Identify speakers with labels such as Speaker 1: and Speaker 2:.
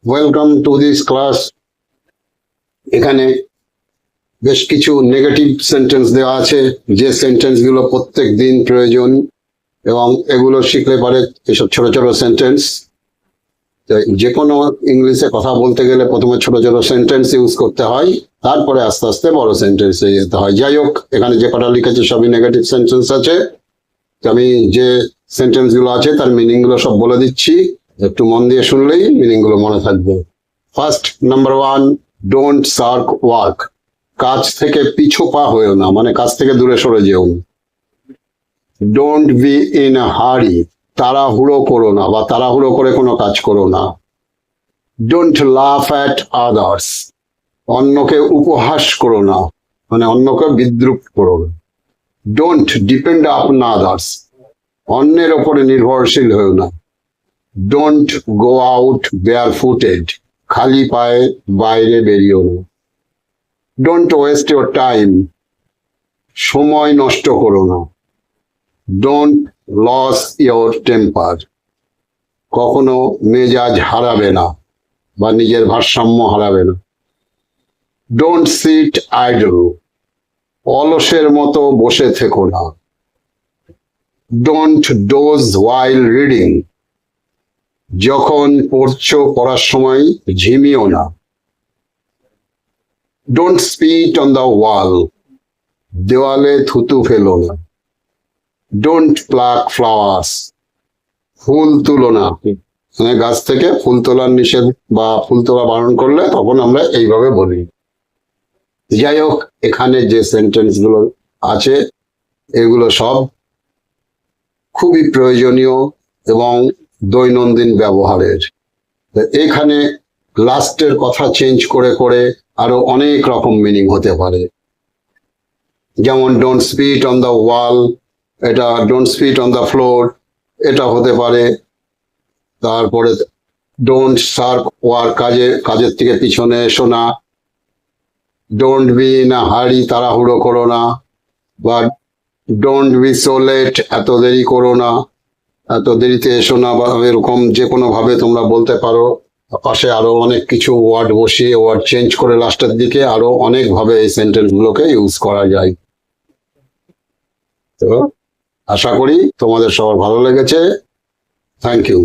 Speaker 1: Welcome to this class. এখানে বেশ কিছু নেগেটিভ সেন্টেন্স দেওয়া আছে, যে সেন্টেন্সগুলো প্রত্যেক দিন প্রয়োজন এবং এগুলো শিখলে পারে এসব ছোট ছোট সেন্টেন্স। যে কোনো ইংলিশে কথা বলতে গেলে প্রথমে ছোট ছোট সেন্টেন্স ইউজ করতে হয়, তারপরে আস্তে আস্তে বড় সেন্টেন্সে যেতে হয়। যাই হোক, এখানে যে কটা লিখেছে সবই নেগেটিভ সেন্টেন্স আছে। আমি যে সেন্টেন্স গুলো আছে তার মিনিং গুলো সব বলে দিচ্ছি, একটু মন দিয়ে শুনলেই মিনিং গুলো মনে থাকবে। First, number 1, don't SAARC work. কাজ থেকে পিছু পা হয়েও না, মানে কাজ থেকে দূরে সরে যেও না। ডোন্ট বি ইন আ হারি, তাড়াহুড়ো করো না বা তাড়াহুড়ো করে কোনো কাজ করো না। ডোন্ট লাফ অ্যাট আদার্স, অন্যকে উপহাস করো না, মানে অন্যকে বিদ্রুপ করো না। ডোন্ট ডিপেন্ড আপন আদার্স, অন্যের ওপরে নির্ভরশীল হয়েও না। Don't go out barefooted, খালি পায়ে বাইরে বেরিয়েও না। ডোন্ট ওয়েস্ট ইউর টাইম, সময় নষ্ট করো না। ডোন্ট লস ইউর টেম্পার, কখনো মেজাজ হারাবে না বা নিজের ভারসাম্য হারাবে না। ডোন্ট সিট আইডল, অলসের মতো বসে থেকো না। ডোন্ট ডোজ ওয়াইল রিডিং, যখন পড়ছো পড়ার সময় ঝিমিও না। ডোন্ট স্পিট অন দ্য ওয়াল, দেওয়ালে থুতু ফেলো না। ডোন্ট প্লাক ফ্লাওয়ার্স, ফুল তুলো না, মানে গাছ থেকে ফুল তোলার নিষেধ বা ফুল তোলা বারণ করলে তখন আমরা এইভাবে বলি। যাই হোক, এখানে যে সেন্টেন্স গুলো আছে এগুলো সব খুবই প্রয়োজনীয় এবং দৈনন্দিন ব্যবহারের। এখানে লাস্টের কথা চেঞ্জ করে করে আরো অনেক রকম মিনিং হতে পারে। যেমন ডোন্ট স্পিট অন দ্য ওয়াল, এটা ডোন্ট স্পিট অন দ্য ফ্লোর, এটা হতে পারে। তারপরে ডোন্ট সার্ক ওয়ার্ক, কাজের থেকে পিছনে এসো না। ডোন্ট বি ইন আ হারি, তাড়াহুড়ো করো না। বা ডোন্ট বি সো লেট, এত দেরি করো না, এত দেরিতে এসো না, বা এরকম যে কোনো ভাবে তোমরা বলতে পারো। পাশে আরো অনেক কিছু ওয়ার্ড বসিয়ে ওয়ার্ড চেঞ্জ করে লাস্টের দিকে আরো অনেক ভাবে এই সেন্টেন্স গুলোকে ইউজ করা যায়। তো আশা করি তোমাদের সবার ভালো লেগেছে। Thank you.